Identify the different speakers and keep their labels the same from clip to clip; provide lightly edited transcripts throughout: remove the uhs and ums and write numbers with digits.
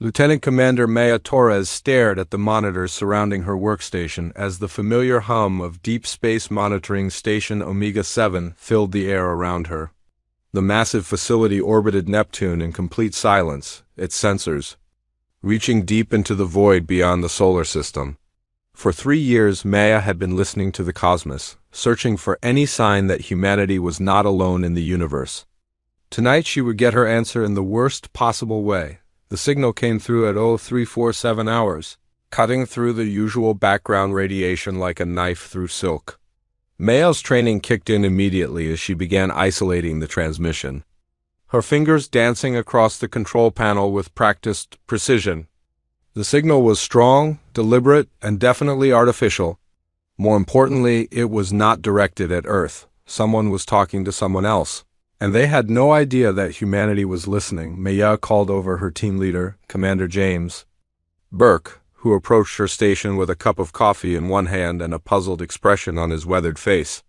Speaker 1: Lieutenant Commander Maya Torres stared at the monitors surrounding her workstation as the familiar hum of Deep Space Monitoring Station Omega-7 filled the air around her. The massive facility orbited Neptune in complete silence, its sensors reaching deep into the void beyond the solar system. For 3 years, Maya had been listening to the cosmos, searching for any sign that humanity was not alone in the universe. Tonight she would get her answer in the worst possible way. The signal came through at 0347 hours, cutting through the usual background radiation like a knife through silk. Maya's training kicked in immediately as she began isolating the transmission, her fingers dancing across the control panel with practiced precision. The signal was strong, deliberate, and definitely artificial. More importantly, it was not directed at Earth. Someone was talking to someone else, and they had no idea that humanity was listening. Maya called over her team leader, Commander James Burke, who approached her station with a cup of coffee in one hand and a puzzled expression on his weathered face.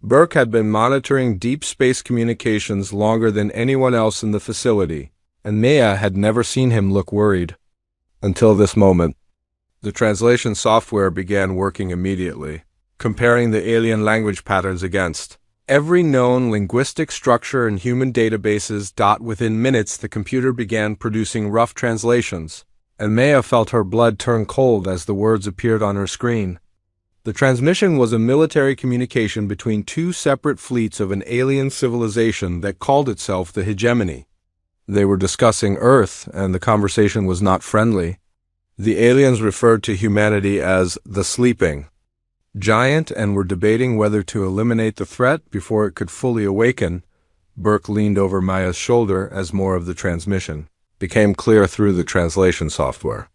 Speaker 1: Burke had been monitoring deep space communications longer than anyone else in the facility, and Maya had never seen him look worried. Until this moment. The translation software began working immediately, comparing the alien language patterns against every known linguistic structure in human databases. Within minutes, the computer began producing rough translations, and Maya felt her blood turn cold as the words appeared on her screen. The transmission was a military communication between two separate fleets of an alien civilization that called itself the Hegemony. They were discussing Earth, and the conversation was not friendly. The aliens referred to humanity as the sleeping giant and were debating whether to eliminate the threat before it could fully awaken. Burke leaned over Maya's shoulder as more of the transmission became clear through the translation software.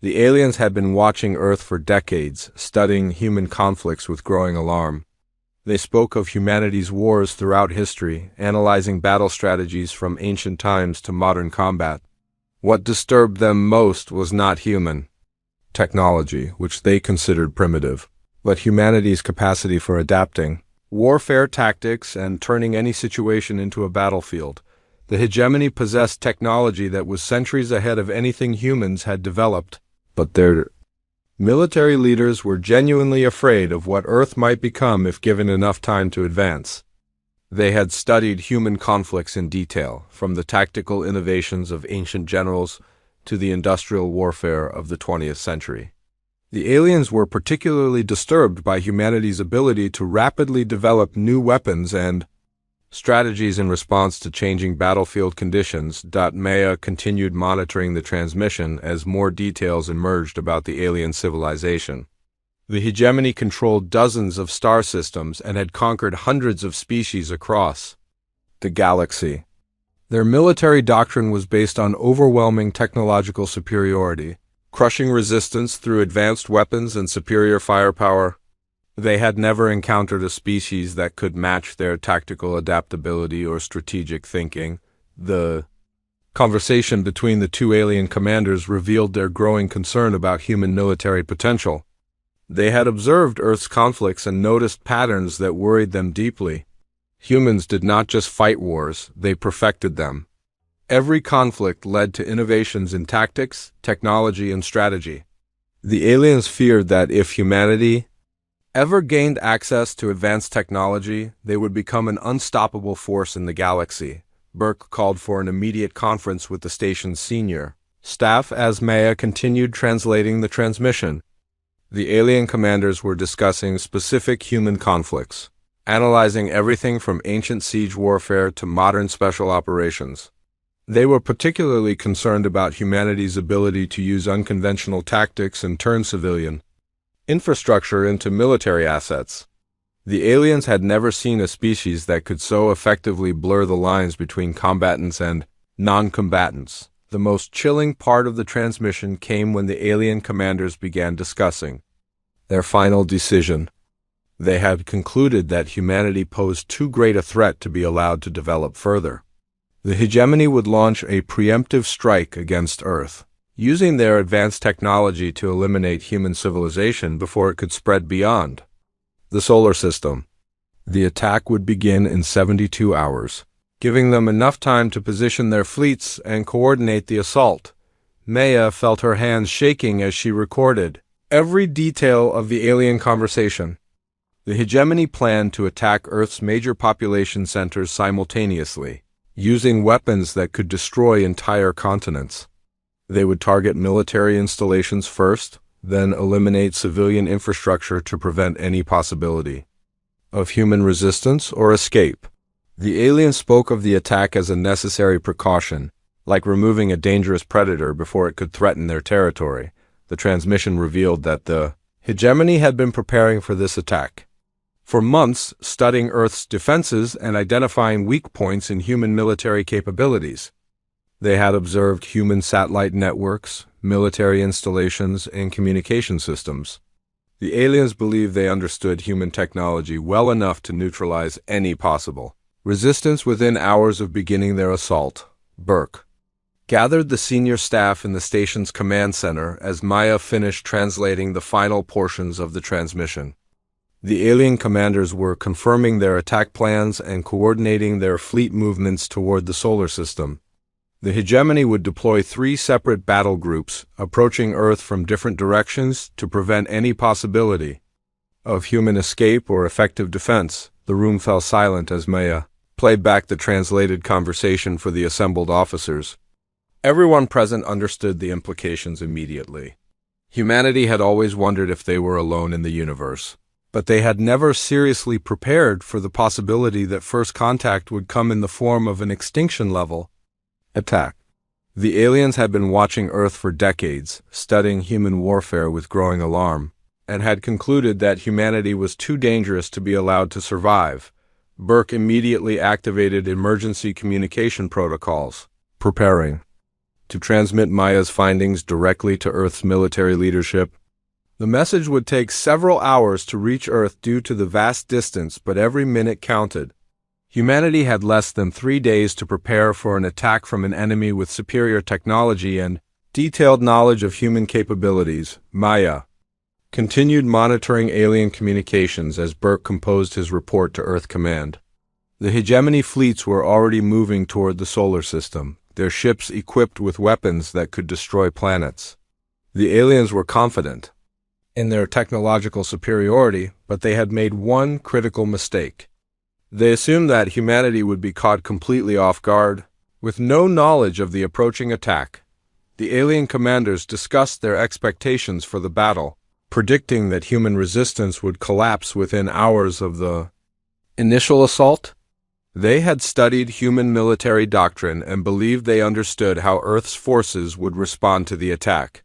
Speaker 1: The aliens had been watching Earth for decades, studying human conflicts with growing alarm. They spoke of humanity's wars throughout history, analyzing battle strategies from ancient times to modern combat. What disturbed them most was not human technology, which they considered primitive, but humanity's capacity for adapting warfare tactics and turning any situation into a battlefield. The hegemony possessed technology that was centuries ahead of anything humans had developed, but their military leaders were genuinely afraid of what Earth might become if given enough time to advance. They had studied human conflicts in detail, from the tactical innovations of ancient generals to the industrial warfare of the 20th century. The aliens were particularly disturbed by humanity's ability to rapidly develop new weapons and strategies in response to changing battlefield conditions. Maya continued monitoring the transmission as more details emerged about the alien civilization. The hegemony controlled dozens of star systems and had conquered hundreds of species across the galaxy. Their military doctrine was based on overwhelming technological superiority, crushing resistance through advanced weapons and superior firepower. They had never encountered a species that could match their tactical adaptability or strategic thinking. The conversation between the two alien commanders revealed their growing concern about human military potential. They had observed Earth's conflicts and noticed patterns that worried them deeply. Humans did not just fight wars, they perfected them. Every conflict led to innovations in tactics, technology, and strategy. The aliens feared that if humanity ever gained access to advanced technology, they would become an unstoppable force in the galaxy. Burke called for an immediate conference with the station's senior staff as Maya continued translating the transmission. The alien commanders were discussing specific human conflicts, analyzing everything from ancient siege warfare to modern special operations. They were particularly concerned about humanity's ability to use unconventional tactics and turn civilian infrastructure into military assets. The aliens had never seen a species that could so effectively blur the lines between combatants and non-combatants. The most chilling part of the transmission came when the alien commanders began discussing their final decision. They had concluded that humanity posed too great a threat to be allowed to develop further. The hegemony would launch a preemptive strike against Earth, using their advanced technology to eliminate human civilization before it could spread beyond the solar system. The attack would begin in 72 hours, giving them enough time to position their fleets and coordinate the assault. Maya felt her hands shaking as she recorded every detail of the alien conversation. The hegemony planned to attack Earth's major population centers simultaneously, using weapons that could destroy entire continents. They would target military installations first, then eliminate civilian infrastructure to prevent any possibility of human resistance or escape. The aliens spoke of the attack as a necessary precaution, like removing a dangerous predator before it could threaten their territory. The transmission revealed that the hegemony had been preparing for this attack for months, studying Earth's defenses and identifying weak points in human military capabilities. They had observed human satellite networks, military installations, and communication systems. The aliens believed they understood human technology well enough to neutralize any possible resistance within hours of beginning their assault. Burke gathered the senior staff in the station's command center as Maya finished translating the final portions of the transmission. The alien commanders were confirming their attack plans and coordinating their fleet movements toward the solar system. The hegemony would deploy 3 separate battle groups, approaching Earth from different directions to prevent any possibility of human escape or effective defense. The room fell silent as Maya played back the translated conversation for the assembled officers. Everyone present understood the implications immediately. Humanity had always wondered if they were alone in the universe, but they had never seriously prepared for the possibility that first contact would come in the form of an extinction-level attack. The aliens had been watching Earth for decades, studying human warfare with growing alarm, and had concluded that humanity was too dangerous to be allowed to survive. Burke immediately activated emergency communication protocols, preparing to transmit Maya's findings directly to Earth's military leadership. The message would take several hours to reach Earth due to the vast distance, but every minute counted. Humanity had less than 3 days to prepare for an attack from an enemy with superior technology and detailed knowledge of human capabilities. Maya continued monitoring alien communications as Burke composed his report to Earth Command. The hegemony fleets were already moving toward the solar system, their ships equipped with weapons that could destroy planets. The aliens were confident in their technological superiority, but they had made one critical mistake. They assumed that humanity would be caught completely off guard, with no knowledge of the approaching attack. The alien commanders discussed their expectations for the battle, predicting that human resistance would collapse within hours of the initial assault. They had studied human military doctrine and believed they understood how Earth's forces would respond to the attack.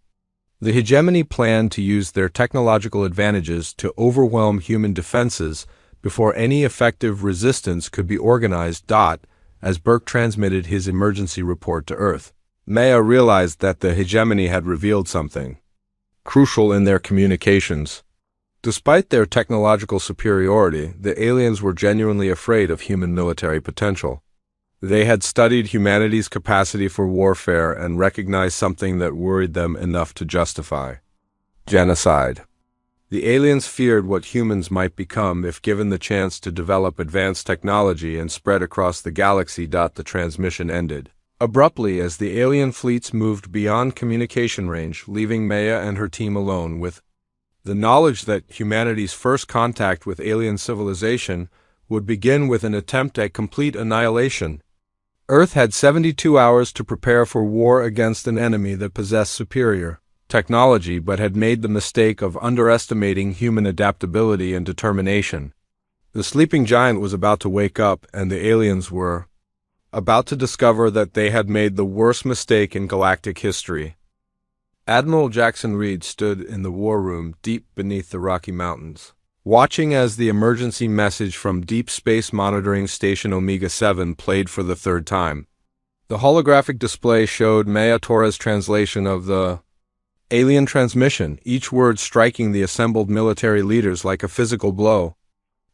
Speaker 1: The hegemony planned to use their technological advantages to overwhelm human defenses before any effective resistance could be organized. As Burke transmitted his emergency report to Earth, Maya realized that the hegemony had revealed something crucial in their communications. Despite their technological superiority, the aliens were genuinely afraid of human military potential. They had studied humanity's capacity for warfare and recognized something that worried them enough to justify genocide. The aliens feared what humans might become if given the chance to develop advanced technology and spread across the galaxy. The transmission ended abruptly as the alien fleets moved beyond communication range, leaving Maya and her team alone with the knowledge that humanity's first contact with alien civilization would begin with an attempt at complete annihilation. Earth had 72 hours to prepare for war against an enemy that possessed superior technology but had made the mistake of underestimating human adaptability and determination. The sleeping giant was about to wake up, and the aliens were about to discover that they had made the worst mistake in galactic history. Admiral Jackson Reed stood in the war room deep beneath the Rocky Mountains, watching as the emergency message from Deep Space Monitoring Station Omega-7 played for the 3rd time. The holographic display showed Maya Torres' translation of the alien transmission, each word striking the assembled military leaders like a physical blow.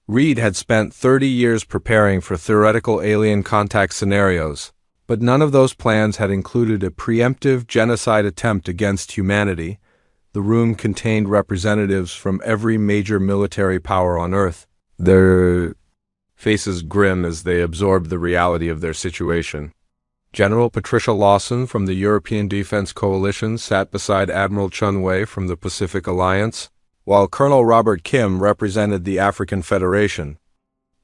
Speaker 1: Reed had spent 30 years preparing for theoretical alien contact scenarios, but none of those plans had included a preemptive genocide attempt against humanity. The room contained representatives from every major military power on Earth, their faces grim as they absorbed the reality of their situation. General Patricia Lawson from the European Defense Coalition sat beside Admiral Chun Wei from the Pacific Alliance, while Colonel Robert Kim represented the African Federation.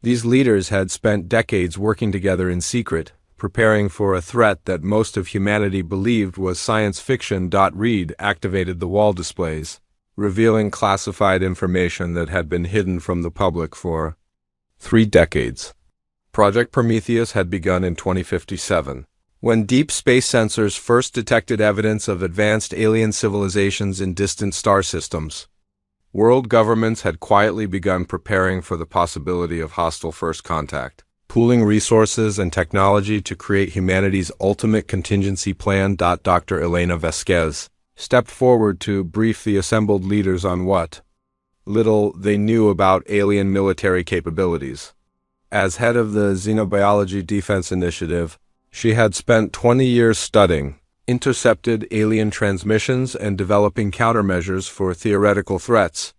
Speaker 1: These leaders had spent decades working together in secret, preparing for a threat that most of humanity believed was science fiction. Reed activated the wall displays, revealing classified information that had been hidden from the public for 3 decades. Project Prometheus had begun in 2057, when deep space sensors first detected evidence of advanced alien civilizations in distant star systems. World governments had quietly begun preparing for the possibility of hostile first contact, pooling resources and technology to create humanity's ultimate contingency plan. Dr. Elena Vasquez stepped forward to brief the assembled leaders on what little they knew about alien military capabilities. As head of the Xenobiology Defense Initiative, she had spent 20 years studying intercepted alien transmissions and developing countermeasures for theoretical threats.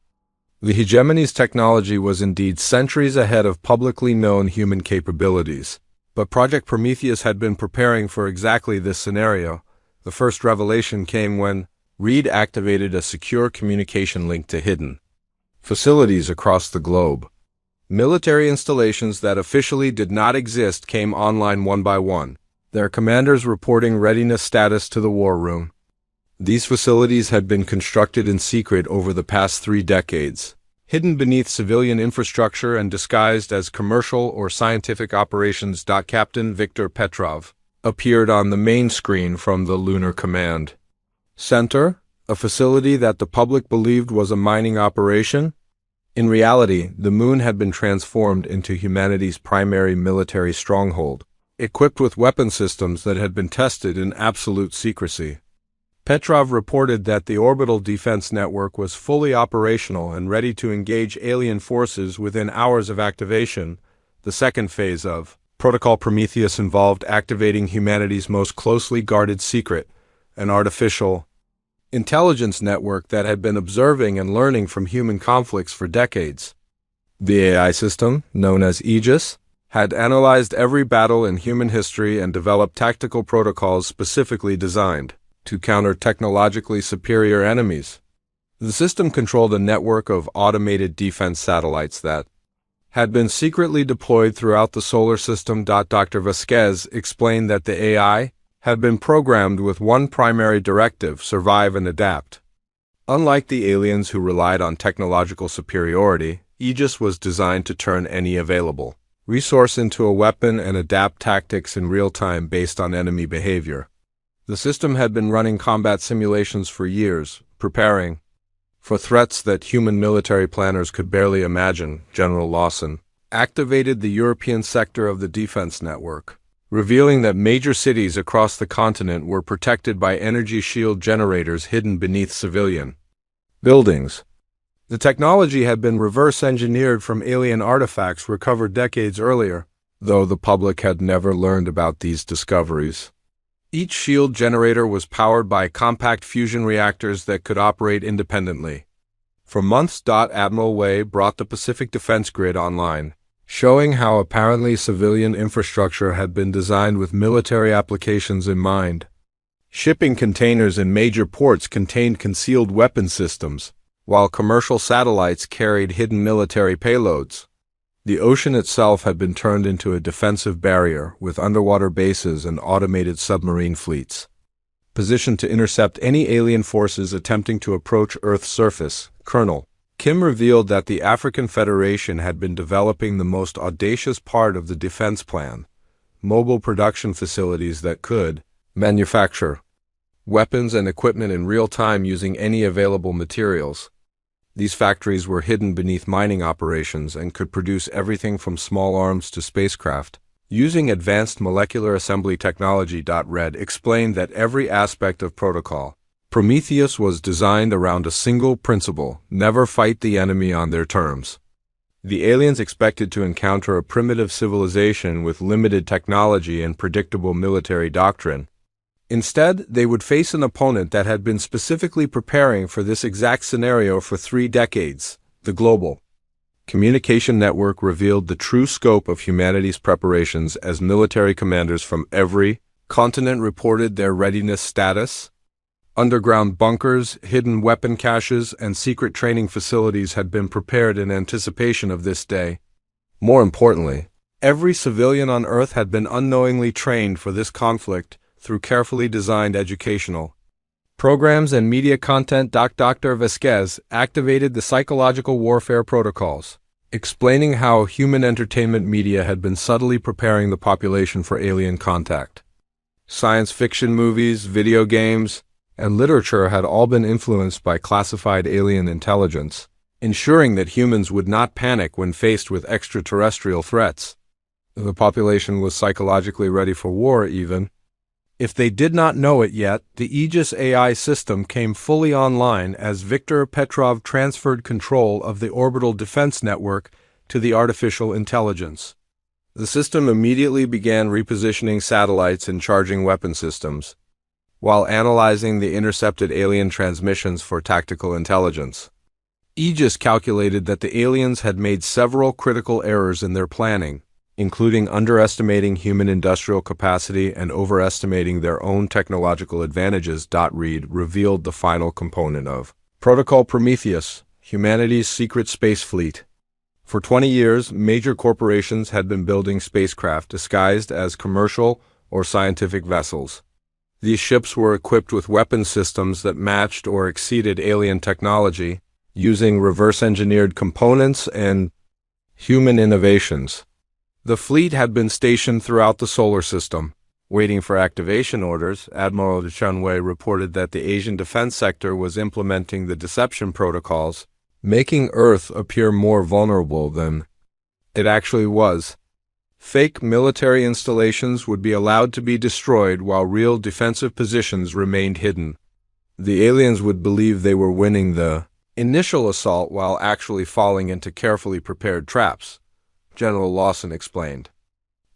Speaker 1: The hegemony's technology was indeed centuries ahead of publicly known human capabilities, but Project Prometheus had been preparing for exactly this scenario. The first revelation came when Reed activated a secure communication link to hidden facilities across the globe. Military installations that officially did not exist came online one by one, their commanders reporting readiness status to the war room. These facilities had been constructed in secret over the past 3 decades, hidden beneath civilian infrastructure and disguised as commercial or scientific operations. Captain Viktor Petrov appeared on the main screen from the Lunar Command Center, a facility that the public believed was a mining operation. In reality, the moon had been transformed into humanity's primary military stronghold, equipped with weapon systems that had been tested in absolute secrecy. Petrov reported that the orbital defense network was fully operational and ready to engage alien forces within hours of activation. The second phase of Protocol Prometheus involved activating humanity's most closely guarded secret, an artificial intelligence network that had been observing and learning from human conflicts for decades. The AI system, known as Aegis, had analyzed every battle in human history and developed tactical protocols specifically designed to counter technologically superior enemies. The system controlled a network of automated defense satellites that had been secretly deployed throughout the solar system. Dr. Vasquez explained that the AI had been programmed with one primary directive: survive and adapt. Unlike the aliens who relied on technological superiority, Aegis was designed to turn any available resource into a weapon and adapt tactics in real time based on enemy behavior. The system had been running combat simulations for years, preparing for threats that human military planners could barely imagine. General Lawson activated the European sector of the defense network, revealing that major cities across the continent were protected by energy shield generators hidden beneath civilian buildings. The technology had been reverse-engineered from alien artifacts recovered decades earlier, though the public had never learned about these discoveries. Each shield generator was powered by compact fusion reactors that could operate independently. For months, Admiral Wei brought the Pacific Defense Grid online, showing how apparently civilian infrastructure had been designed with military applications in mind. Shipping containers in major ports contained concealed weapon systems, while commercial satellites carried hidden military payloads. The ocean itself had been turned into a defensive barrier with underwater bases and automated submarine fleets, positioned to intercept any alien forces attempting to approach Earth's surface. Colonel Kim revealed that the African Federation had been developing the most audacious part of the defense plan: mobile production facilities that could manufacture weapons and equipment in real time using any available materials. These factories were hidden beneath mining operations and could produce everything from small arms to spacecraft, using advanced molecular assembly technology. Red explained that every aspect of Protocol Prometheus was designed around a single principle: never fight the enemy on their terms. The aliens expected to encounter a primitive civilization with limited technology and predictable military doctrine. Instead, they would face an opponent that had been specifically preparing for this exact scenario for 3 decades. The global communication network revealed the true scope of humanity's preparations as military commanders from every continent reported their readiness status. Underground bunkers, hidden weapon caches, and secret training facilities had been prepared in anticipation of this day. More importantly, every civilian on Earth had been unknowingly trained for this conflict through carefully designed educational programs and media content. Dr. Vasquez activated the psychological warfare protocols, explaining how human entertainment media had been subtly preparing the population for alien contact. Science fiction movies, video games, and literature had all been influenced by classified alien intelligence, ensuring that humans would not panic when faced with extraterrestrial threats. The population was psychologically ready for war even. If they did not know it yet, the Aegis AI system came fully online as Viktor Petrov transferred control of the orbital defense network to the artificial intelligence. The system immediately began repositioning satellites and charging weapon systems, while analyzing the intercepted alien transmissions for tactical intelligence. Aegis calculated that the aliens had made several critical errors in their planning, including underestimating human industrial capacity and overestimating their own technological advantages. Reed revealed the final component of Protocol Prometheus, humanity's secret space fleet. For 20 years, major corporations had been building spacecraft disguised as commercial or scientific vessels. These ships were equipped with weapon systems that matched or exceeded alien technology, using reverse-engineered components and human innovations. The fleet had been stationed throughout the solar system, waiting for activation orders. Admiral Chunwei reported that the Asian defense sector was implementing the deception protocols, making Earth appear more vulnerable than it actually was. Fake military installations would be allowed to be destroyed while real defensive positions remained hidden. The aliens would believe they were winning the initial assault while actually falling into carefully prepared traps. General Lawson explained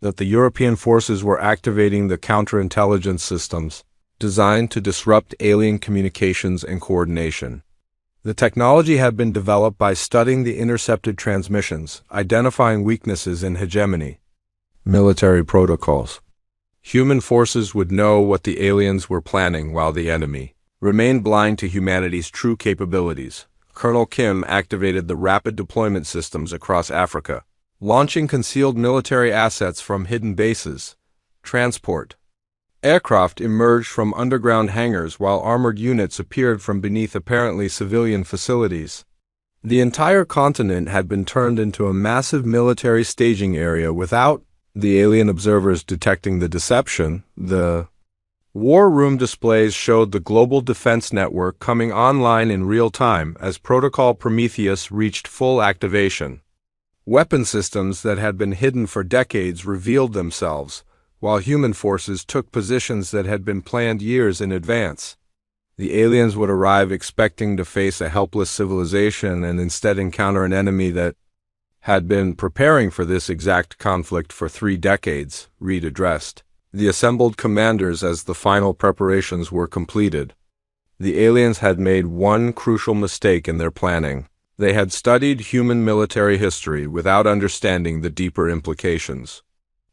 Speaker 1: that the European forces were activating the counterintelligence systems designed to disrupt alien communications and coordination. The technology had been developed by studying the intercepted transmissions, identifying weaknesses in hegemony. Military protocols. Human forces would know what the aliens were planning while the enemy remained blind to humanity's true capabilities. Colonel Kim activated the rapid deployment systems across Africa, launching concealed military assets from hidden bases. Transport. Aircraft emerged from underground hangars while armored units appeared from beneath apparently civilian facilities. The entire continent had been turned into a massive military staging area without the alien observers detecting the deception. The war room displays showed the global defense network coming online in real time as Protocol Prometheus reached full activation. Weapon systems that had been hidden for decades revealed themselves, while human forces took positions that had been planned years in advance. The aliens would arrive expecting to face a helpless civilization and instead encounter an enemy that had been preparing for this exact conflict for 3 decades, Reed addressed the assembled commanders as the final preparations were completed. The aliens had made one crucial mistake in their planning. They had studied human military history without understanding the deeper implications.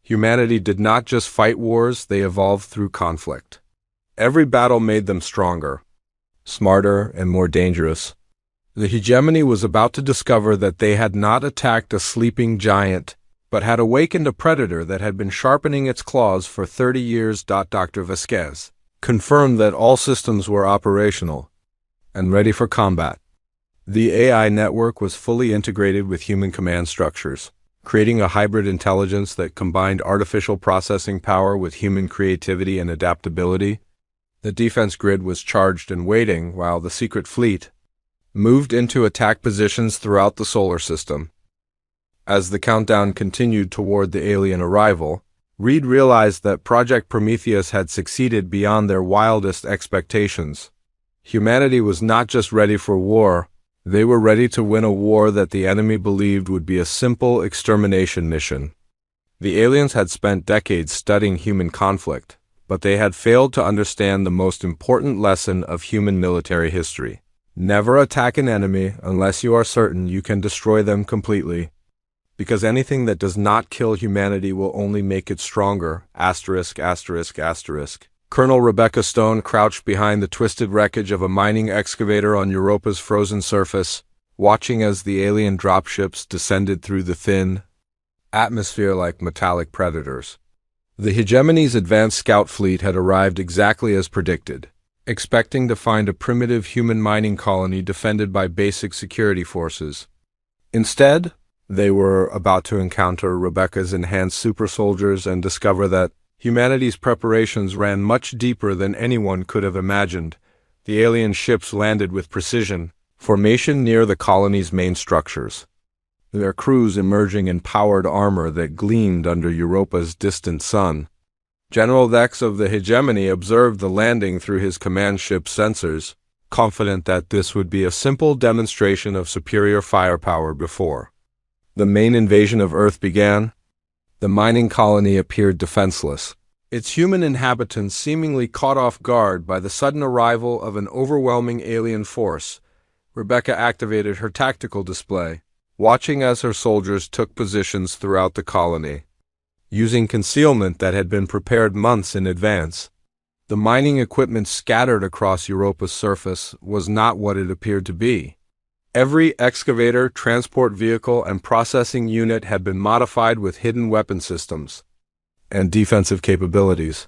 Speaker 1: Humanity did not just fight wars, they evolved through conflict. Every battle made them stronger, smarter, and more dangerous. The hegemony was about to discover that they had not attacked a sleeping giant, but had awakened a predator that had been sharpening its claws for 30 years. Dr. Vasquez confirmed that all systems were operational and ready for combat. The AI network was fully integrated with human command structures, creating a hybrid intelligence that combined artificial processing power with human creativity and adaptability. The defense grid was charged and waiting while the secret fleet moved into attack positions throughout the solar system. As the countdown continued toward the alien arrival, Reed realized that Project Prometheus had succeeded beyond their wildest expectations. Humanity was not just ready for war, they were ready to win a war that the enemy believed would be a simple extermination mission. The aliens had spent decades studying human conflict, but they had failed to understand the most important lesson of human military history. Never attack an enemy unless you are certain you can destroy them completely. because anything that does not kill humanity will only make it stronger. Asterisk, asterisk, asterisk. Colonel Rebecca Stone crouched behind the twisted wreckage of a mining excavator on Europa's frozen surface, watching as the alien dropships descended through the thin atmosphere like metallic predators. The hegemony's advanced scout fleet had arrived exactly as predicted, expecting to find a primitive human mining colony defended by basic security forces. Instead, they were about to encounter Rebecca's enhanced super soldiers and discover that humanity's preparations ran much deeper than anyone could have imagined. The alien ships landed with precision, formation near the colony's main structures, their crews emerging in powered armor that gleamed under Europa's distant sun. General Dex of the hegemony observed the landing through his command ship's sensors, confident that this would be a simple demonstration of superior firepower before the main invasion of Earth began. The mining colony appeared defenseless, its human inhabitants seemingly caught off guard by the sudden arrival of an overwhelming alien force. Rebecca activated her tactical display, watching as her soldiers took positions throughout the colony, using concealment that had been prepared months in advance. The mining equipment scattered across Europa's surface was not what it appeared to be. Every excavator, transport vehicle, and processing unit had been modified with hidden weapon systems and defensive capabilities.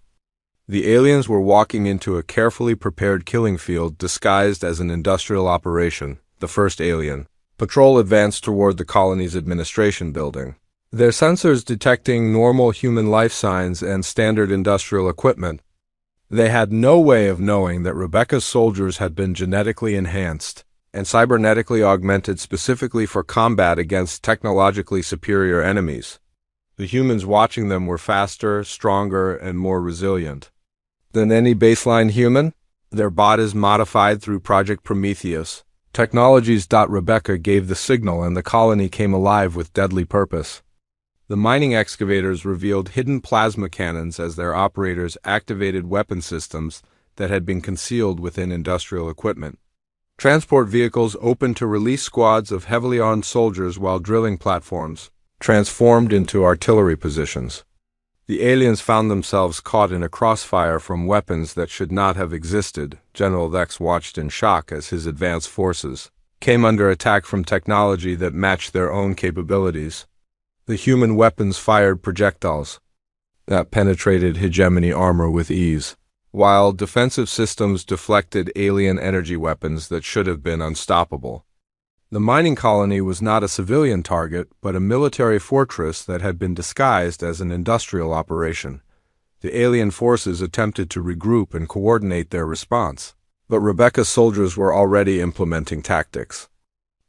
Speaker 1: The aliens were walking into a carefully prepared killing field disguised as an industrial operation. The first alien patrol advanced toward the colony's administration building, their sensors detecting normal human life signs and standard industrial equipment. They had no way of knowing that Rebecca's soldiers had been genetically enhanced and cybernetically augmented specifically for combat against technologically superior enemies. The humans watching them were faster, stronger, and more resilient than any baseline human. Their bodies modified through Project Prometheus technologies. Rebecca gave the signal and the colony came alive with deadly purpose. The mining excavators revealed hidden plasma cannons as their operators activated weapon systems that had been concealed within industrial equipment. Transport vehicles opened to release squads of heavily armed soldiers while drilling platforms transformed into artillery positions. The aliens found themselves caught in a crossfire from weapons that should not have existed. General Dex watched in shock as his advanced forces came under attack from technology that matched their own capabilities. The human weapons fired projectiles that penetrated hegemony armor with ease, while defensive systems deflected alien energy weapons that should have been unstoppable. The mining colony was not a civilian target, but a military fortress that had been disguised as an industrial operation. The alien forces attempted to regroup and coordinate their response, but Rebecca's soldiers were already implementing tactics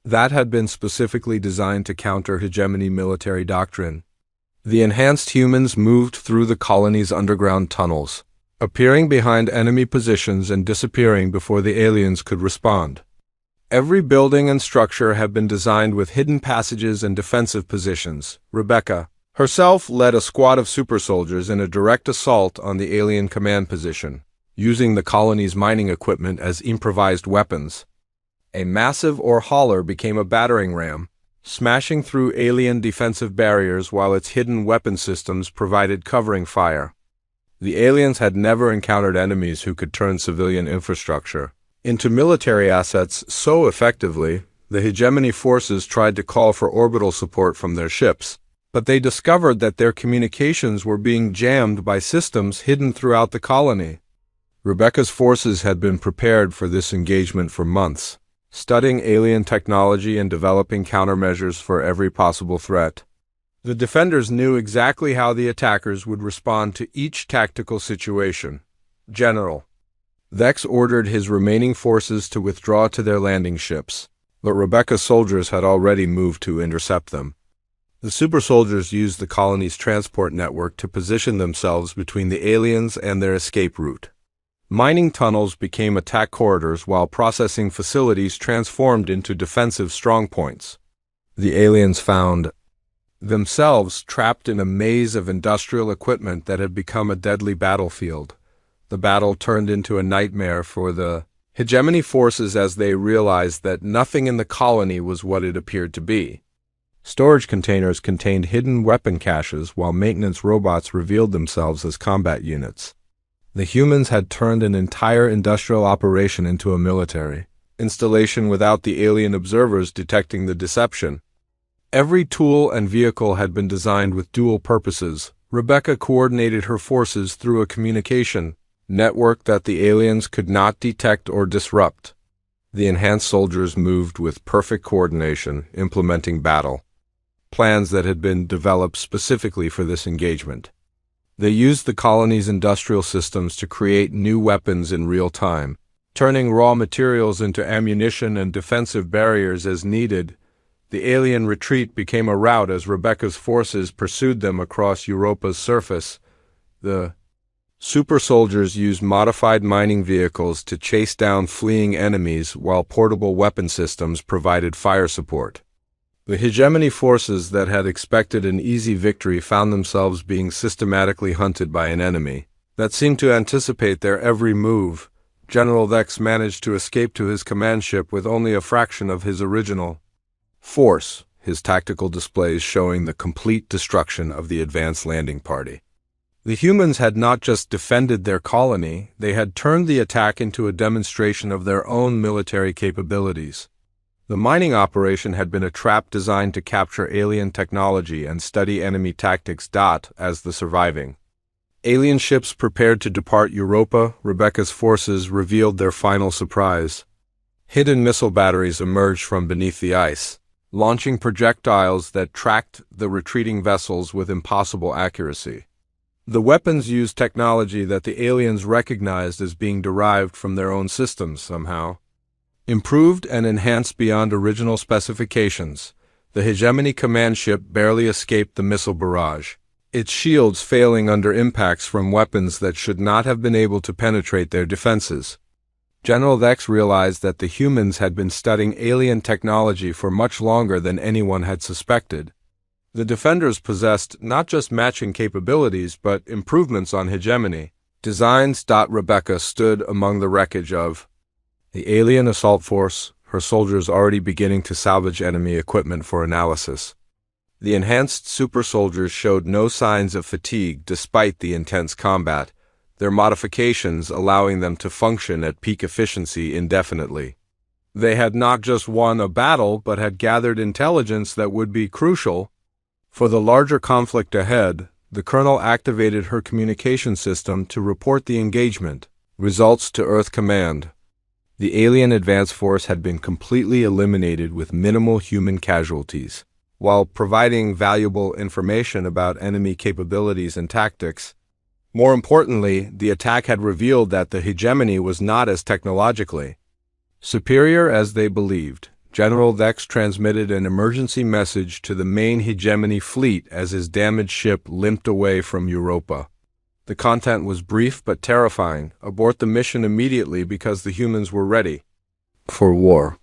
Speaker 1: that had been specifically designed to counter hegemony military doctrine. The enhanced humans moved through the colony's underground tunnels, appearing behind enemy positions and disappearing before the aliens could respond. Every building and structure had been designed with hidden passages and defensive positions. Rebecca herself led a squad of super soldiers in a direct assault on the alien command position, using the colony's mining equipment as improvised weapons. A massive ore hauler became a battering ram, smashing through alien defensive barriers while its hidden weapon systems provided covering fire. The aliens had never encountered enemies who could turn civilian infrastructure into military assets so effectively. The hegemony forces tried to call for orbital support from their ships, but they discovered that their communications were being jammed by systems hidden throughout the colony. Rebecca's forces had been prepared for this engagement for months, studying alien technology and developing countermeasures for every possible threat. The defenders knew exactly how the attackers would respond to each tactical situation. General Dex ordered his remaining forces to withdraw to their landing ships, but Rebecca's soldiers had already moved to intercept them. The super soldiers used the colony's transport network to position themselves between the aliens and their escape route. Mining tunnels became attack corridors while processing facilities transformed into defensive strongpoints. The aliens found themselves trapped in a maze of industrial equipment that had become a deadly battlefield. The battle turned into a nightmare for the hegemony forces as they realized that nothing in the colony was what it appeared to be. Storage containers contained hidden weapon caches, while maintenance robots revealed themselves as combat units. The humans had turned an entire industrial operation into a military installation without the alien observers detecting the deception. Every tool and vehicle had been designed with dual purposes. Rebecca coordinated her forces through a communication network that the aliens could not detect or disrupt. The enhanced soldiers moved with perfect coordination, implementing battle plans that had been developed specifically for this engagement. They used the colony's industrial systems to create new weapons in real time, turning raw materials into ammunition and defensive barriers as needed. The alien retreat became a rout as Rebecca's forces pursued them across Europa's surface. The super soldiers used modified mining vehicles to chase down fleeing enemies, while portable weapon systems provided fire support. The hegemony forces that had expected an easy victory found themselves being systematically hunted by an enemy that seemed to anticipate their every move. General Vex managed to escape to his command ship with only a fraction of his original force, his tactical displays showing the complete destruction of the advanced landing party. The humans had not just defended their colony, they had turned the attack into a demonstration of their own military capabilities. The mining operation had been a trap designed to capture alien technology and study enemy tactics. As the surviving alien ships prepared to depart Europa, Rebecca's forces revealed their final surprise. Hidden missile batteries emerged from beneath the ice, launching projectiles that tracked the retreating vessels with impossible accuracy. The weapons used technology that the aliens recognized as being derived from their own systems somehow. Improved and enhanced beyond original specifications, the hegemony command ship barely escaped the missile barrage, its shields failing under impacts from weapons that should not have been able to penetrate their defenses. General Vex realized that the humans had been studying alien technology for much longer than anyone had suspected. The defenders possessed not just matching capabilities, but improvements on hegemony designs. Rebecca stood among the wreckage of the alien assault force, her soldiers already beginning to salvage enemy equipment for analysis. The enhanced super soldiers showed no signs of fatigue despite the intense combat, their modifications allowing them to function at peak efficiency indefinitely. They had not just won a battle, but had gathered intelligence that would be crucial for the larger conflict ahead. The colonel activated her communication system to report the engagement results to Earth Command. The alien advance force had been completely eliminated with minimal human casualties, while providing valuable information about enemy capabilities and tactics. More importantly, the attack had revealed that the hegemony was not as technologically superior as they believed. General Vex transmitted an emergency message to the main hegemony fleet as his damaged ship limped away from Europa. The content was brief but terrifying. Abort the mission immediately because the humans were ready for war.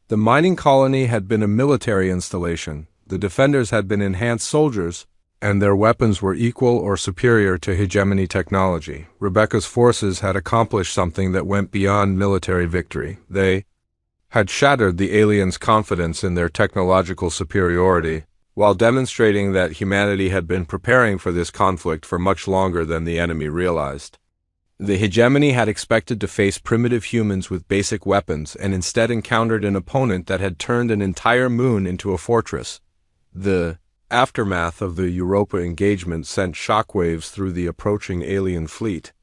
Speaker 1: The mining colony had been a military installation. The defenders had been enhanced soldiers, and their weapons were equal or superior to hegemony technology. Rebecca's forces had accomplished something that went beyond military victory. They had shattered the aliens' confidence in their technological superiority, while demonstrating that humanity had been preparing for this conflict for much longer than the enemy realized. The hegemony had expected to face primitive humans with basic weapons and instead encountered an opponent that had turned an entire moon into a fortress. The aftermath of the Europa engagement sent shockwaves through the approaching alien fleet.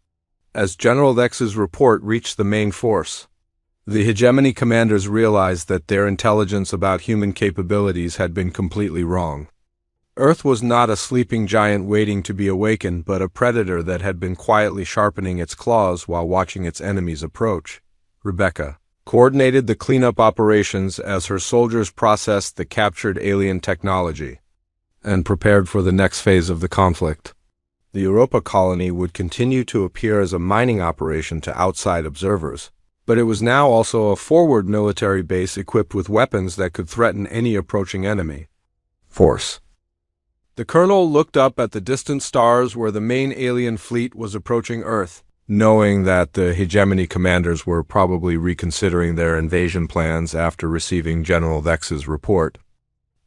Speaker 1: As General Vex's report reached the main force, the hegemony commanders realized that their intelligence about human capabilities had been completely wrong. Earth was not a sleeping giant waiting to be awakened, but a predator that had been quietly sharpening its claws while watching its enemies approach. Rebecca coordinated the cleanup operations as her soldiers processed the captured alien technology and prepared for the next phase of the conflict. The Europa colony would continue to appear as a mining operation to outside observers, but it was now also a forward military base equipped with weapons that could threaten any approaching enemy force. The colonel looked up at the distant stars where the main alien fleet was approaching Earth, knowing that the hegemony commanders were probably reconsidering their invasion plans after receiving General Vex's report.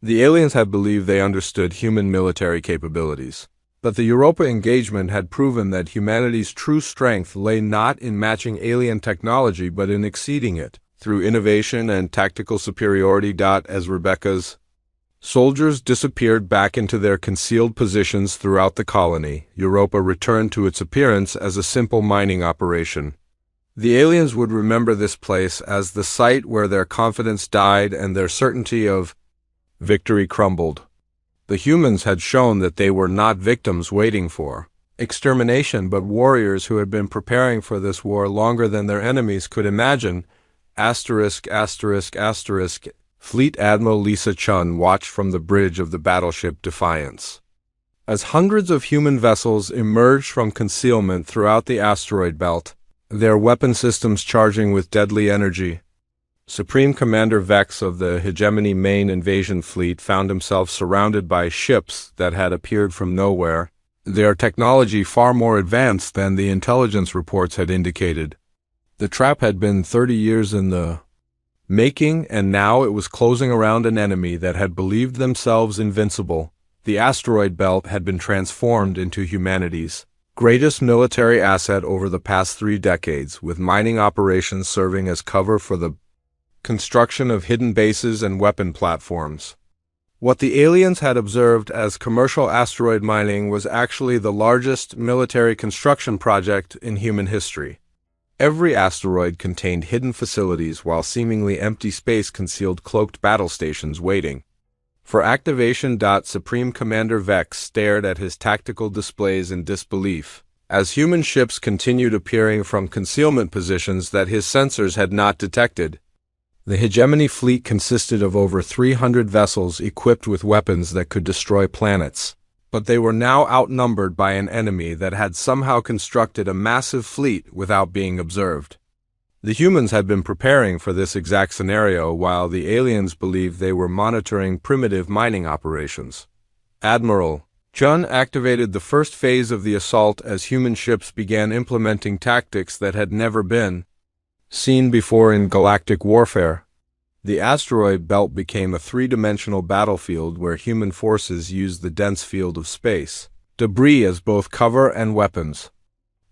Speaker 1: The aliens had believed they understood human military capabilities. But the Europa engagement had proven that humanity's true strength lay not in matching alien technology but in exceeding it, through innovation and tactical superiority. As Rebecca's soldiers disappeared back into their concealed positions throughout the colony, Europa returned to its appearance as a simple mining operation. The aliens would remember this place as the site where their confidence died and their certainty of victory crumbled. The humans had shown that they were not victims waiting for extermination, but warriors who had been preparing for this war longer than their enemies could imagine. Fleet Admiral Lisa Chun watched from the bridge of the battleship Defiance as hundreds of human vessels emerged from concealment throughout the asteroid belt, their weapon systems charging with deadly energy. Supreme Commander Vex of the Hegemony main invasion fleet found himself surrounded by ships that had appeared from nowhere, their technology far more advanced than the intelligence reports had indicated. The trap had been 30 years in the making, and now it was closing around an enemy that had believed themselves invincible. The asteroid belt had been transformed into humanity's greatest military asset over the past 3 decades, with mining operations serving as cover for the construction of hidden bases and weapon platforms. What the aliens had observed as commercial asteroid mining was actually the largest military construction project in human history. Every asteroid contained hidden facilities, while seemingly empty space concealed cloaked battle stations waiting for activation. Supreme Commander Vex stared at his tactical displays in disbelief, as human ships continued appearing from concealment positions that his sensors had not detected. The Hegemony fleet consisted of over 300 vessels equipped with weapons that could destroy planets, but they were now outnumbered by an enemy that had somehow constructed a massive fleet without being observed. The humans had been preparing for this exact scenario, while the aliens believed they were monitoring primitive mining operations. Admiral Chun activated the first phase of the assault as human ships began implementing tactics that had never been seen before in galactic warfare. The asteroid belt became a 3-dimensional battlefield where human forces used the dense field of space debris as both cover and weapons.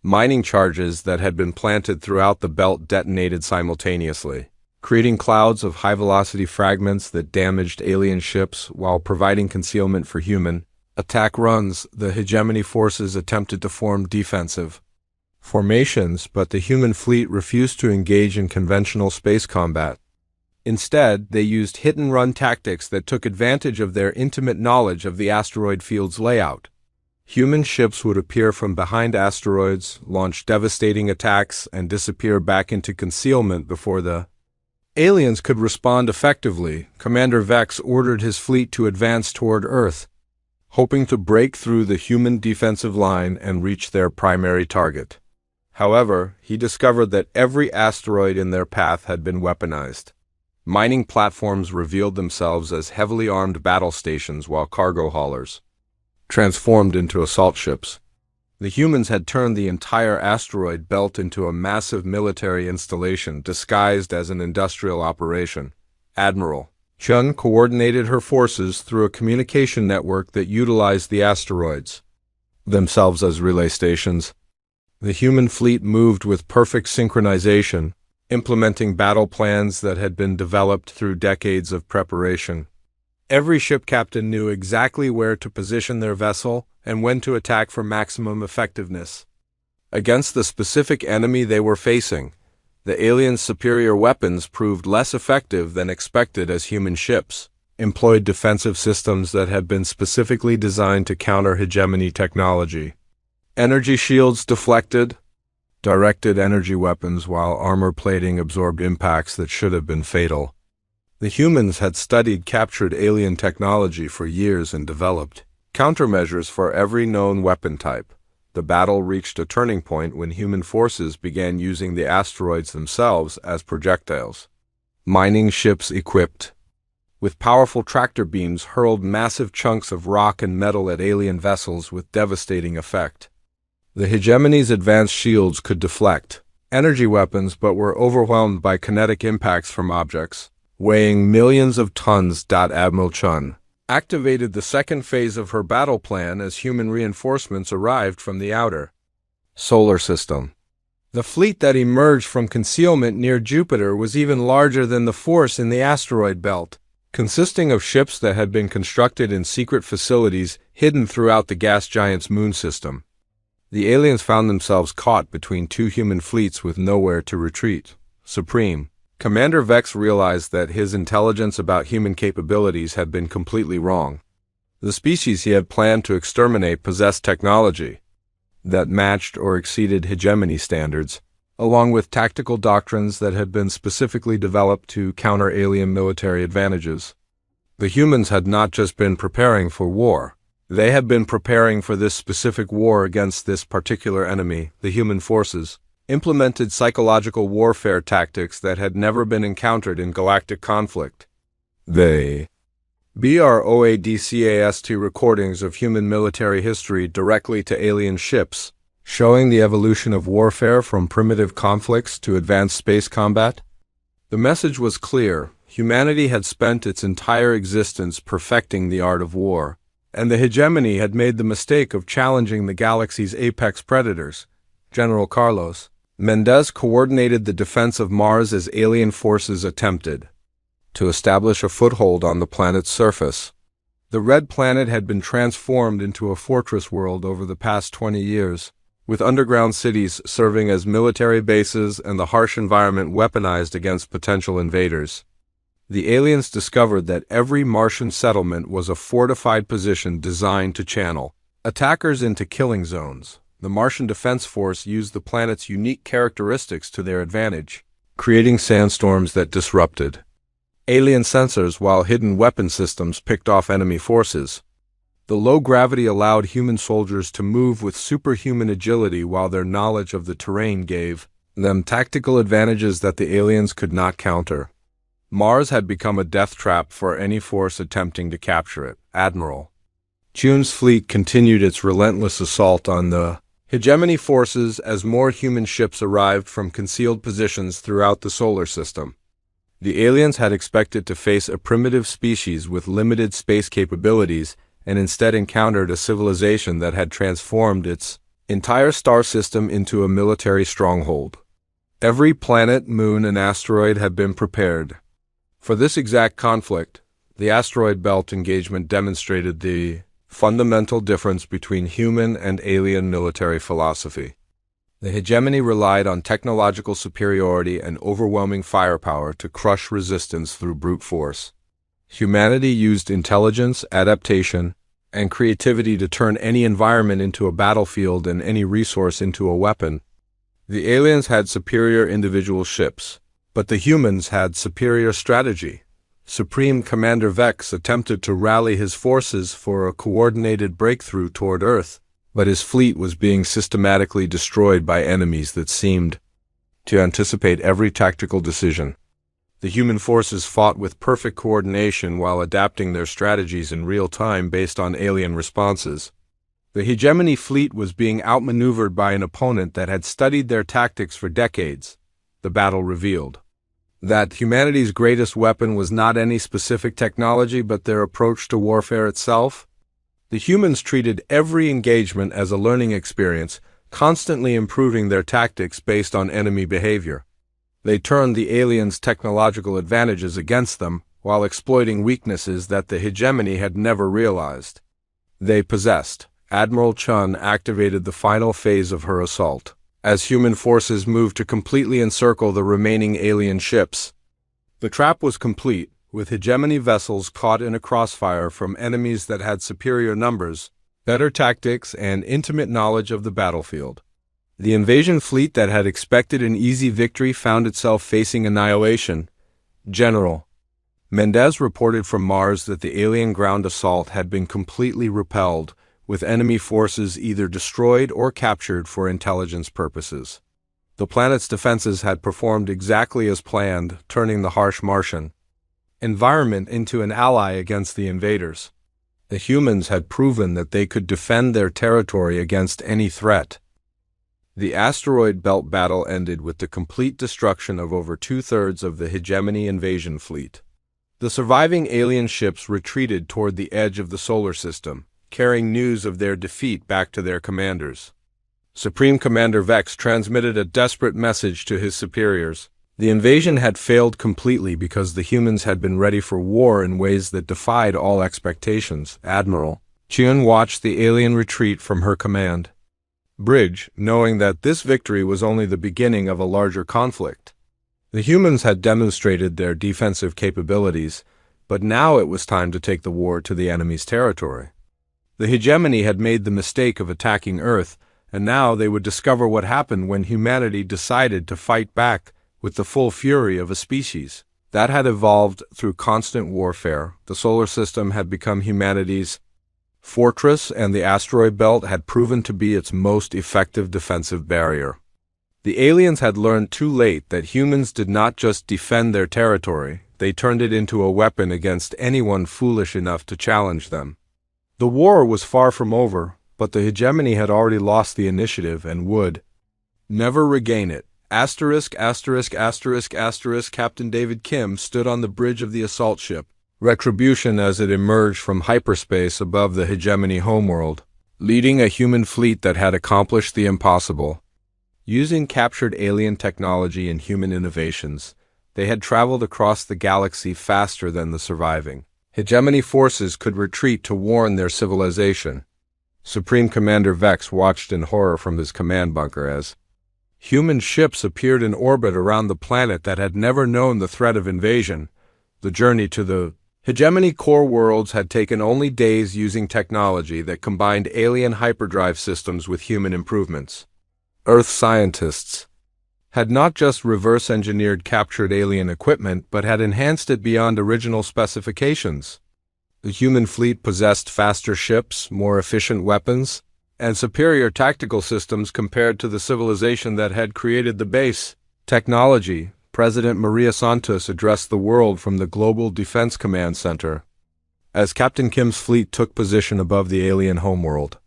Speaker 1: Mining charges that had been planted throughout the belt detonated simultaneously, creating clouds of high-velocity fragments that damaged alien ships while providing concealment for human attack runs. The Hegemony forces attempted to form defensive formations, but the human fleet refused to engage in conventional space combat. Instead, they used hit-and-run tactics that took advantage of their intimate knowledge of the asteroid field's layout. Human ships would appear from behind asteroids, launch devastating attacks, and disappear back into concealment before the aliens could respond effectively. Commander Vex ordered his fleet to advance toward Earth, hoping to break through the human defensive line and reach their primary target. However, he discovered that every asteroid in their path had been weaponized. Mining platforms revealed themselves as heavily armed battle stations, while cargo haulers transformed into assault ships. The humans had turned the entire asteroid belt into a massive military installation disguised as an industrial operation. Admiral Chun coordinated her forces through a communication network that utilized the asteroids themselves as relay stations. The human fleet moved with perfect synchronization, implementing battle plans that had been developed through decades of preparation. Every ship captain knew exactly where to position their vessel and when to attack for maximum effectiveness against the specific enemy they were facing. The aliens' superior weapons proved less effective than expected, as human ships employed defensive systems that had been specifically designed to counter hegemony technology. Energy shields deflected directed energy weapons, while armor plating absorbed impacts that should have been fatal. The humans had studied captured alien technology for years and developed countermeasures for every known weapon type. The battle reached a turning point when human forces began using the asteroids themselves as projectiles. Mining ships equipped with powerful tractor beams hurled massive chunks of rock and metal at alien vessels with devastating effect. The hegemony's advanced shields could deflect energy weapons, but were overwhelmed by kinetic impacts from objects weighing millions of tons. Admiral Chun activated the second phase of her battle plan as human reinforcements arrived from the outer solar system. The fleet that emerged from concealment near Jupiter was even larger than the force in the asteroid belt, consisting of ships that had been constructed in secret facilities hidden throughout the gas giant's moon system. The aliens found themselves caught between two human fleets with nowhere to retreat. Supreme Commander Vex realized that his intelligence about human capabilities had been completely wrong. The species he had planned to exterminate possessed technology that matched or exceeded hegemony standards, along with tactical doctrines that had been specifically developed to counter alien military advantages. The humans had not just been preparing for war. They had been preparing for this specific war against this particular enemy. The human forces implemented psychological warfare tactics that had never been encountered in galactic conflict. They broadcast recordings of human military history directly to alien ships, showing the evolution of warfare from primitive conflicts to advanced space combat. The message was clear. Humanity had spent its entire existence perfecting the art of war, and the hegemony had made the mistake of challenging the galaxy's apex predators. General Carlos Mendez coordinated the defense of Mars as alien forces attempted to establish a foothold on the planet's surface. The Red Planet had been transformed into a fortress world over the past 20 years, with underground cities serving as military bases and the harsh environment weaponized against potential invaders. The aliens discovered that every Martian settlement was a fortified position designed to channel attackers into killing zones. The Martian Defense Force used the planet's unique characteristics to their advantage, creating sandstorms that disrupted alien sensors while hidden weapon systems picked off enemy forces. The low gravity allowed human soldiers to move with superhuman agility, while their knowledge of the terrain gave them tactical advantages that the aliens could not counter. Mars had become a death trap for any force attempting to capture it. Admiral June's fleet continued its relentless assault on the hegemony forces as more human ships arrived from concealed positions throughout the solar system. The aliens had expected to face a primitive species with limited space capabilities, and instead encountered a civilization that had transformed its entire star system into a military stronghold. Every planet, moon, and asteroid had been prepared for this exact conflict. The asteroid belt engagement demonstrated the fundamental difference between human and alien military philosophy. The hegemony relied on technological superiority and overwhelming firepower to crush resistance through brute force. Humanity used intelligence, adaptation, and creativity to turn any environment into a battlefield and any resource into a weapon. The aliens had superior individual ships, but the humans had superior strategy. Supreme Commander Vex attempted to rally his forces for a coordinated breakthrough toward Earth, but his fleet was being systematically destroyed by enemies that seemed to anticipate every tactical decision. The human forces fought with perfect coordination while adapting their strategies in real time based on alien responses. The hegemony fleet was being outmaneuvered by an opponent that had studied their tactics for decades. The battle revealed that humanity's greatest weapon was not any specific technology but their approach to warfare itself. The humans treated every engagement as a learning experience, constantly improving their tactics based on enemy behavior. They turned the aliens' technological advantages against them while exploiting weaknesses that the hegemony had never realized they possessed. Admiral Chun activated the final phase of her assault as human forces moved to completely encircle the remaining alien ships. The trap was complete, with hegemony vessels caught in a crossfire from enemies that had superior numbers, better tactics, and intimate knowledge of the battlefield. The invasion fleet that had expected an easy victory found itself facing annihilation. General Mendez reported from Mars that the alien ground assault had been completely repelled, with enemy forces either destroyed or captured for intelligence purposes. The planet's defenses had performed exactly as planned, turning the harsh Martian environment into an ally against the invaders. The humans had proven that they could defend their territory against any threat. The asteroid belt battle ended with the complete destruction of over 2/3 of the hegemony invasion fleet. The surviving alien ships retreated toward the edge of the solar system, carrying news of their defeat back to their commanders. Supreme Commander Vex transmitted a desperate message to his superiors. The invasion had failed completely because the humans had been ready for war in ways that defied all expectations. Admiral Chun watched the alien retreat from her command bridge, knowing that this victory was only the beginning of a larger conflict. The humans had demonstrated their defensive capabilities, but now it was time to take the war to the enemy's territory. The hegemony had made the mistake of attacking Earth, and now they would discover what happened when humanity decided to fight back with the full fury of a species that had evolved through constant warfare. The solar system had become humanity's fortress, and the asteroid belt had proven to be its most effective defensive barrier. The aliens had learned too late that humans did not just defend their territory, they turned it into a weapon against anyone foolish enough to challenge them. The war was far from over, but the hegemony had already lost the initiative and would never regain it. Captain David Kim stood on the bridge of the assault ship, Retribution, as it emerged from hyperspace above the hegemony homeworld, leading a human fleet that had accomplished the impossible. Using captured alien technology and human innovations, they had traveled across the galaxy faster than the surviving hegemony forces could retreat to warn their civilization. Supreme Commander Vex watched in horror from his command bunker as human ships appeared in orbit around the planet that had never known the threat of invasion. The journey to the hegemony core worlds had taken only days using technology that combined alien hyperdrive systems with human improvements. Earth scientists had not just reverse-engineered captured alien equipment, but had enhanced it beyond original specifications. The human fleet possessed faster ships, more efficient weapons, and superior tactical systems compared to the civilization that had created the base. Technology. President Maria Santos addressed the world from the Global Defense Command Center as Captain Kim's fleet took position above the alien homeworld.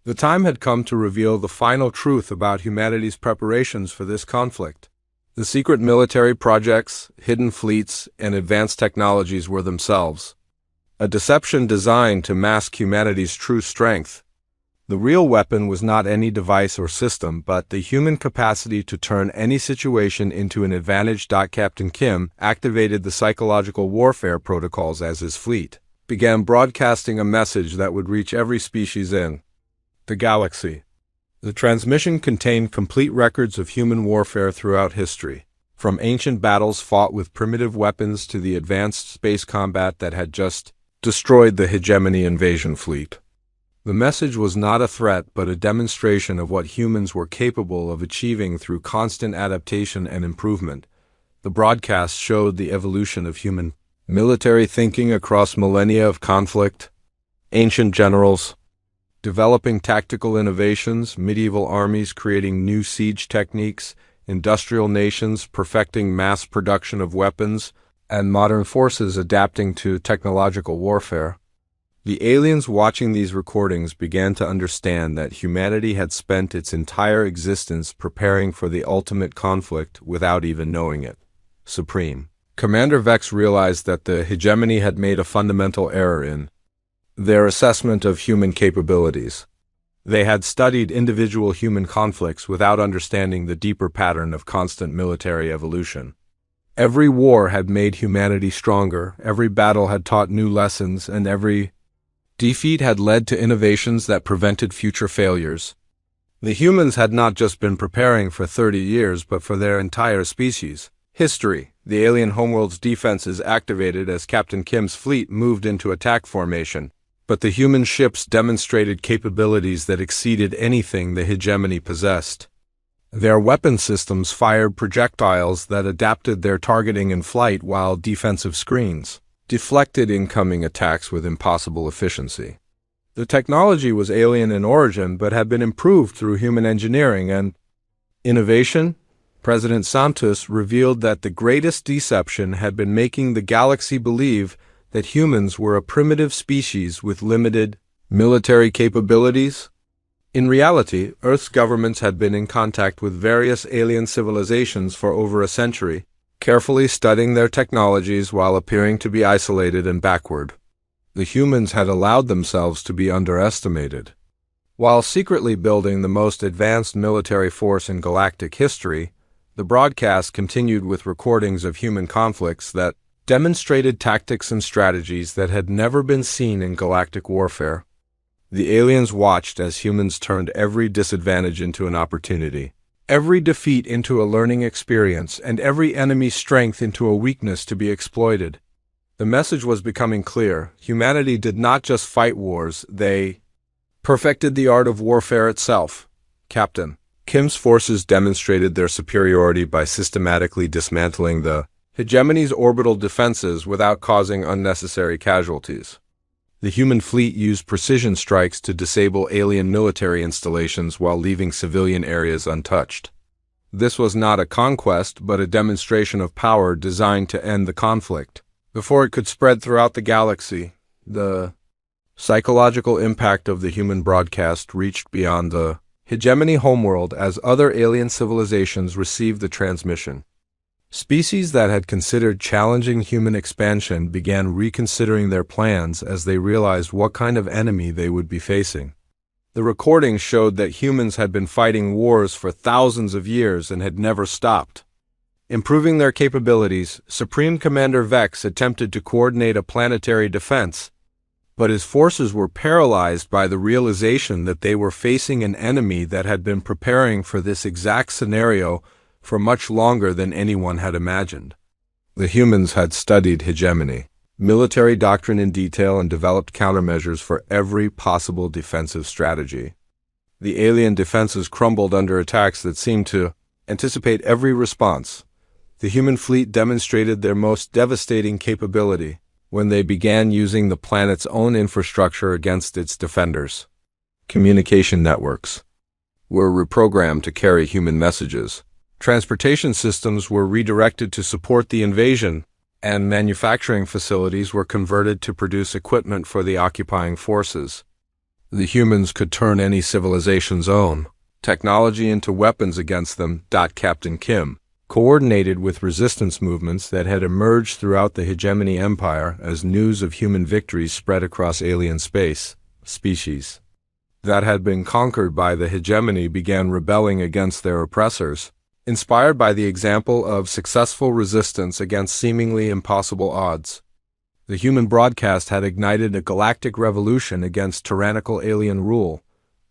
Speaker 1: The time had come to reveal the final truth about humanity's preparations for this conflict. The secret military projects, hidden fleets, and advanced technologies were themselves a deception designed to mask humanity's true strength. The real weapon was not any device or system, but the human capacity to turn any situation into an advantage. Captain Kim activated the psychological warfare protocols as his fleet began broadcasting a message that would reach every species in the galaxy. The transmission contained complete records of human warfare throughout history, from ancient battles fought with primitive weapons to the advanced space combat that had just destroyed the hegemony invasion fleet. The message was not a threat, but a demonstration of what humans were capable of achieving through constant adaptation and improvement. The broadcast showed the evolution of human military thinking across millennia of conflict. Ancient generals developing tactical innovations, medieval armies creating new siege techniques, industrial nations perfecting mass production of weapons, and modern forces adapting to technological warfare. The aliens watching these recordings began to understand that humanity had spent its entire existence preparing for the ultimate conflict without even knowing it. Supreme Commander Vex realized that the hegemony had made a fundamental error in their assessment of human capabilities. They had studied individual human conflicts without understanding the deeper pattern of constant military evolution. Every war had made humanity stronger, every battle had taught new lessons, and every defeat had led to innovations that prevented future failures. The humans had not just been preparing for 30 years, but for their entire species. History. The alien homeworld's defenses activated as Captain Kim's fleet moved into attack formation, but the human ships demonstrated capabilities that exceeded anything the hegemony possessed. Their weapon systems fired projectiles that adapted their targeting in flight, while defensive screens deflected incoming attacks with impossible efficiency. The technology was alien in origin, but had been improved through human engineering and innovation. President Santos revealed that the greatest deception had been making the galaxy believe that humans were a primitive species with limited military capabilities. In reality, Earth's governments had been in contact with various alien civilizations for over a century. carefully studying their technologies while appearing to be isolated and backward. The humans had allowed themselves to be underestimated. While secretly building the most advanced military force in galactic history, the broadcast continued with recordings of human conflicts that demonstrated tactics and strategies that had never been seen in galactic warfare. The aliens watched as humans turned every disadvantage into an opportunity, every defeat into a learning experience, and every enemy's strength into a weakness to be exploited. The message was becoming clear. Humanity did not just fight wars, they perfected the art of warfare itself. Captain Kim's forces demonstrated their superiority by systematically dismantling the hegemony's orbital defenses without causing unnecessary casualties. The human fleet used precision strikes to disable alien military installations while leaving civilian areas untouched. This was not a conquest, but a demonstration of power designed to end the conflict before it could spread throughout the galaxy. The psychological impact of the human broadcast reached beyond the hegemony homeworld as other alien civilizations received the transmission. Species that had considered challenging human expansion began reconsidering their plans as they realized what kind of enemy they would be facing. The recordings showed that humans had been fighting wars for thousands of years and had never stopped. Improving their capabilities, Supreme Commander Vex attempted to coordinate a planetary defense, but his forces were paralyzed by the realization that they were facing an enemy that had been preparing for this exact scenario for much longer than anyone had imagined. The humans had studied hegemony, military doctrine in detail, and developed countermeasures for every possible defensive strategy. The alien defenses crumbled under attacks that seemed to anticipate every response. The human fleet demonstrated their most devastating capability when they began using the planet's own infrastructure against its defenders. Communication networks were reprogrammed to carry human messages. Transportation systems were redirected to support the invasion, and manufacturing facilities were converted to produce equipment for the occupying forces. The humans could turn any civilization's own technology into weapons against them. Captain Kim coordinated with resistance movements that had emerged throughout the hegemony empire as news of human victories spread across alien space. Species that had been conquered by the hegemony began rebelling against their oppressors, inspired by the example of successful resistance against seemingly impossible odds. The human broadcast had ignited a galactic revolution against tyrannical alien rule.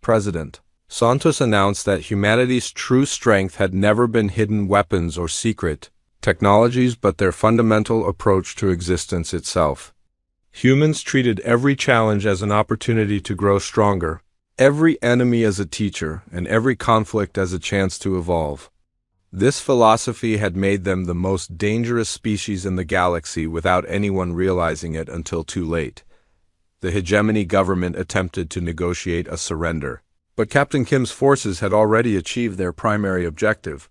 Speaker 1: President Santos announced that humanity's true strength had never been hidden weapons or secret technologies, but their fundamental approach to existence itself. Humans treated every challenge as an opportunity to grow stronger, every enemy as a teacher, and every conflict as a chance to evolve. This philosophy had made them the most dangerous species in the galaxy without anyone realizing it until too late. The hegemony government attempted to negotiate a surrender, but Captain Kim's forces had already achieved their primary objective.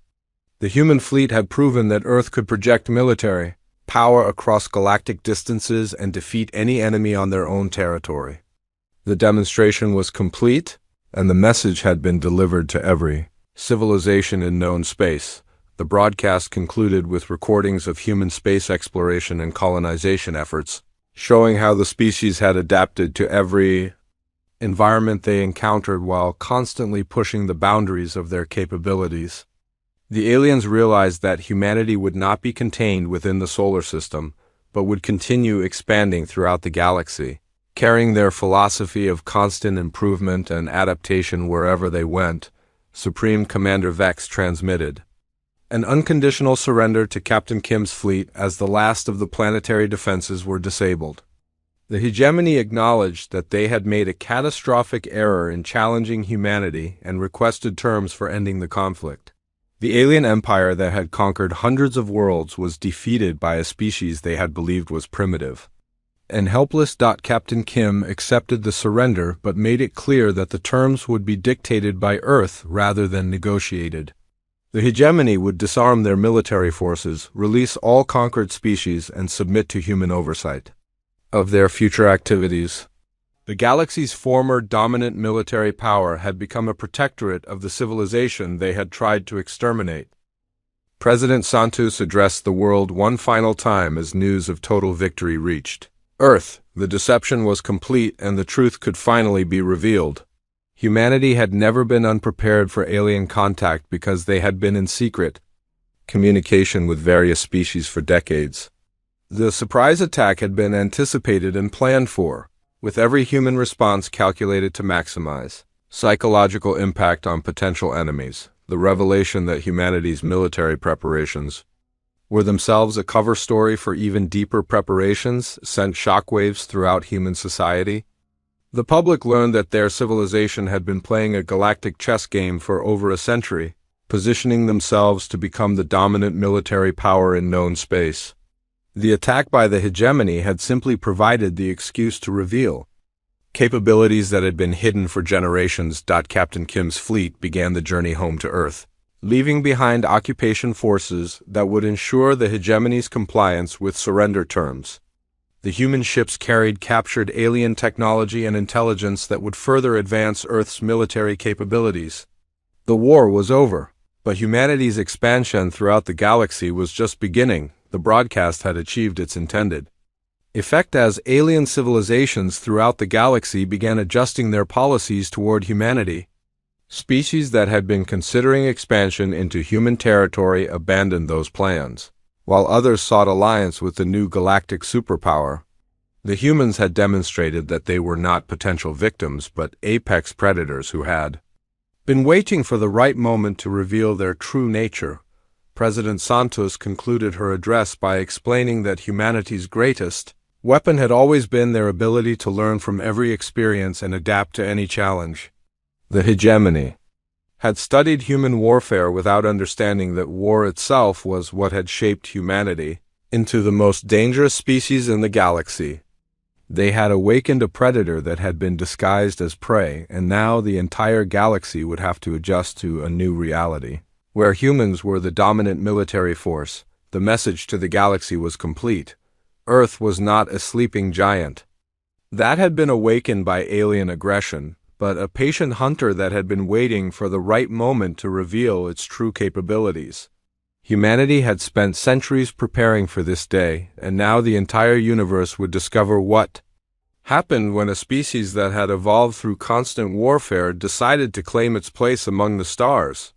Speaker 1: The human fleet had proven that Earth could project military power across galactic distances and defeat any enemy on their own territory. The demonstration was complete, and the message had been delivered to every civilization in known space. The broadcast concluded with recordings of human space exploration and colonization efforts, showing how the species had adapted to every environment they encountered while constantly pushing the boundaries of their capabilities. The aliens realized that humanity would not be contained within the solar system, but would continue expanding throughout the galaxy, carrying their philosophy of constant improvement and adaptation wherever they went. Supreme Commander Vex transmitted an unconditional surrender to Captain Kim's fleet as the last of the planetary defenses were disabled. The hegemony acknowledged that they had made a catastrophic error in challenging humanity and requested terms for ending the conflict. The alien empire that had conquered hundreds of worlds was defeated by a species they had believed was primitive and helpless. Captain Kim accepted the surrender but made it clear that the terms would be dictated by Earth rather than negotiated. The hegemony would disarm their military forces, release all conquered species, and submit to human oversight of their future activities. The galaxy's former dominant military power had become a protectorate of the civilization they had tried to exterminate. President Santos addressed the world one final time as news of total victory reached Earth. The deception was complete and the truth could finally be revealed. Humanity had never been unprepared for alien contact because they had been in secret communication with various species for decades. The surprise attack had been anticipated and planned for, with every human response calculated to maximize psychological impact on potential enemies. The revelation that humanity's military preparations were themselves a cover story for even deeper preparations sent shockwaves throughout human society. The public learned that their civilization had been playing a galactic chess game for over a century, positioning themselves to become the dominant military power in known space. The attack by the hegemony had simply provided the excuse to reveal capabilities that had been hidden for generations. Captain Kim's fleet began the journey home to Earth, leaving behind occupation forces that would ensure the hegemony's compliance with surrender terms. The human ships carried captured alien technology and intelligence that would further advance Earth's military capabilities. The war was over, but humanity's expansion throughout the galaxy was just beginning. The broadcast had achieved its intended effect as alien civilizations throughout the galaxy began adjusting their policies toward humanity. Species that had been considering expansion into human territory abandoned those plans, while others sought alliance with the new galactic superpower. The humans had demonstrated that they were not potential victims but apex predators who had been waiting for the right moment to reveal their true nature. President Santos concluded her address by explaining that humanity's greatest weapon had always been their ability to learn from every experience and adapt to any challenge. The hegemony had studied human warfare without understanding that war itself was what had shaped humanity into the most dangerous species in the galaxy. They had awakened a predator that had been disguised as prey, and now the entire galaxy would have to adjust to a new reality, where humans were the dominant military force. The message to the galaxy was complete. Earth was not a sleeping giant that had been awakened by alien aggression, but a patient hunter that had been waiting for the right moment to reveal its true capabilities. Humanity had spent centuries preparing for this day, and now the entire universe would discover what happened when a species that had evolved through constant warfare decided to claim its place among the stars.